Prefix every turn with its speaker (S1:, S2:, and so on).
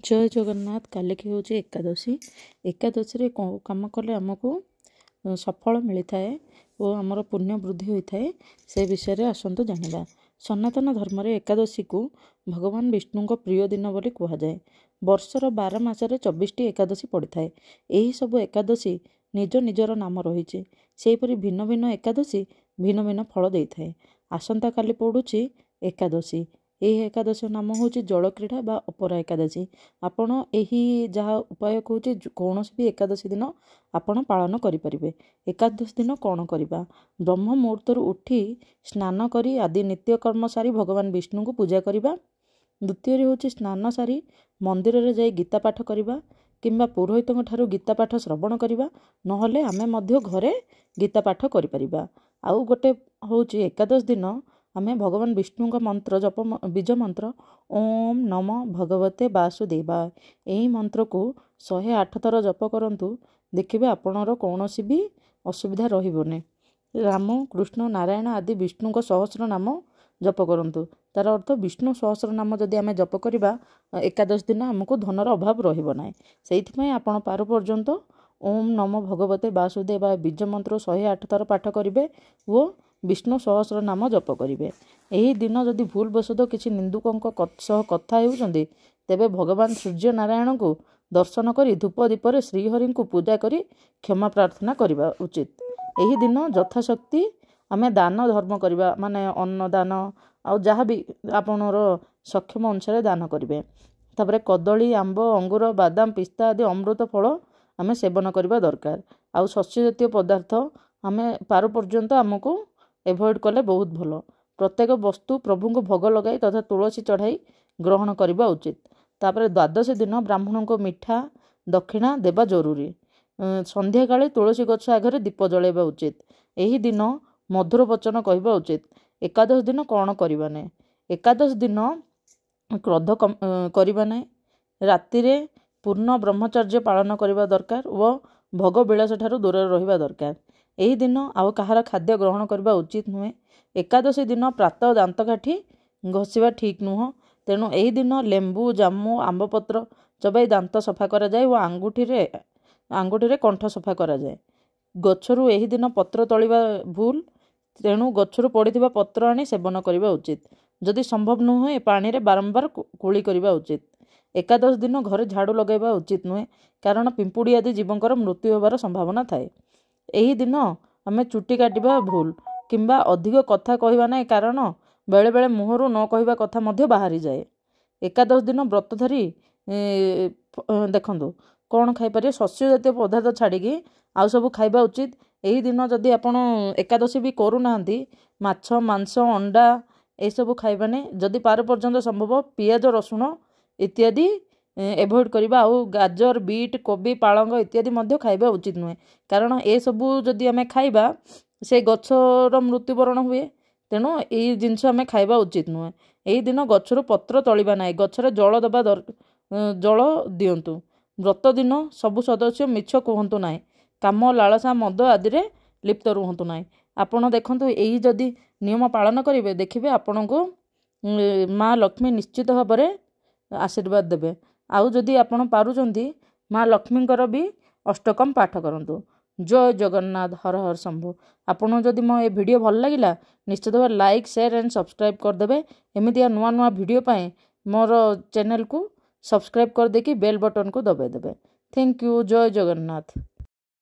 S1: जय जगन्नाथ। काली की हूँ एकादशी। एकादशी कम कले आमको सफल मिलता है और आमर पुण्य वृद्धि होता है। से विषय में आसतु जाना। सनातन धर्म रे एकादशी को भगवान विष्णु को प्रिय दिन बोली कहुए। वर्षर 12 मासरे 24टी एकादशी पड़ी थाए। यही सब एकादशी निज निजर नाम रही। सेपरी भिन्न भिन्न एकादशी भिन्न भिन्न फल दे थाए। आसंता काली पड़ुछि एकादशी। यही एकादशी नाम हूँ जलक्रीड़ा बा अपरा एकादशी। आपण यही जहाँ उपाय कहूँ कौन भी एकादशी दिन आपण पालन करें। एकादशी दिन कौन करवा? ब्रह्म मुहूर्त उठी स्नान करी आदि नित्यकर्म सारी भगवान विष्णु को पूजा करवा। द्वितीय हूँ स्नान सारी मंदिर में जाई गीता पाठ करवा किंबा पुरोहित ठारू गीता पाठ श्रवण करवा। नहले आमे मध्य घरे गीता पाठ करिपरिबा। आउ गोटे हूँ एकादश दिन आमे भगवान विष्णु का मंत्र जप बीज मंत्र ओम नम भगवते वासुदेवाय यही मंत्र को 108 थर जप करंतु। देखिबे आपणर कौन भी असुविधा रहिबोनी। राम कृष्ण नारायण आदि विष्णु को सहस्र नाम जप करंतु। तार अर्थ विष्णु सहस्र नाम जदि आमे जप करिबा एकादश दिन आमको धनर अभाव रहिबो नाही। सेइथिपई आपण पार पर्यंत ओम नम भगवते वासुदेवाय बीज मंत्र 108 थर पाठ करिवे वो विष्णु सहस्र नाम जप करिवे। एही दिन जदि भूल बसत किसी निंदुकों सह कथा हेउचंदी तेबे भगवान सूर्य नारायण को दर्शन करी धूप दीपर श्रीहरि को पूजा करी क्षमा प्रार्थना करवा उचित। एही दिन यथाशक्ति आमे दान धर्म करवा माने अन्न दान आउ जहाँ भी आपणर सक्षम अनुसार दान करेंगे। तापर कदली आंब अंगूर बादाम पिस्ता आदि अमृत फल आमे सेवन करवा दरकार। आउ शस्य जातीय पदार्थ आमे पार पर्यंत आमको एवॉइड कले बहुत भल। प्रत्येक वस्तु प्रभु को भोग लगाई तथा तुलसी चढ़ाई ग्रहण करवा उचित। तापर द्वादश दिन ब्राह्मण को मिठा दक्षिणा देवा जरूरी। संध्या काले तुलसी गछ आगे दीप जलाइबा उचित। यही दिन मधुर वचन कहवा उचित। एकादश दिन कौन करवा नहीं? एकादश दिन क्रोध करवा नहीं। राति पूर्ण ब्रह्मचर्य पालन करवा दरकार व भोग विलास ठारू दूर रहिबा दरकार। यही दिन आउ कहार खाद्य ग्रहण करवा उचित नुहे। एकादशी दिन प्रातः दांत काठी घसीवा ठीक नुह। तेणु यही दिन लेंबू जामु आंबपत्र चबाई दांत सफा करा जाए और आंगुठी रे कंठ सफा करा जाए। गछरु यही दिन पत्र तोलिबा भूल। तेणु गछरु पड़िथिबा पत्र आनी सेवन करवा उचित। जदि संभव नुहे पानी रे बारंबार कुली करवा उचित। एकादश दिन घरे झाड़ू लगाइबा उचित नुहे कारण पिंपुड़ी आदि जीवंकर मृत्यु होबार संभावना थाए। यही दिन आमे चुटी काटिबा भूल किंबा अधिक कथा कहवा नहीं कारण बेले बेले मुहरु न कहवा कथा मध्य बाहरी जाए। एकादश दिन व्रतधारी देखंतु कौन खाइपर शस्य जातीय पदार्थ छाड़िकी आउ सब खाइबा उचित। यही दिन जदि आपण एकादशी भी करूना माछ मांस अंडा ये सब खाइबा नहीं। जदि पार पर्यंत संभव पियाज रसुण इत्यादि एवॉइड करवा। आउ गाजर बीट कोबी पालंग इत्यादि मध्य खाइबा उचित नुहे कारण ए सबू जदि आमे खाइबा से गछर मृत्युवरण हुए। तेणु यही जिनस आमे खाइबा उचित नुहे। यही दिन गछरु पत्र तोलिबा नाही। गछरे जल दबा जल दियंतु। व्रत दिन सबु सदस्य मिछ कहंतु नाही। काम लालसा मद आदि रे लिप्त रुहंतु नाही। आपण देखंतु यही जदि नियम पालन करिवे देखिबे आपनको माँ लक्ष्मी निश्चित भाव में आशीर्वाद देवे। आउ जदि आपण पारुचंती माँ लक्ष्मींकर भी अष्टकम पाठ करंतु। जय जगन्नाथ। हर हर शंभु। आपन जदि मो ए वीडियो भल लगिला निश्चित भाव लाइक शेयर एंड सब्सक्राइब करदेवे। एमितिया नुआ नुआ वीडियो पाए मोर चैनल को सब्सक्राइब कर देकी बेल बटन को दबाई देवे। Thank you. जय जगन्नाथ।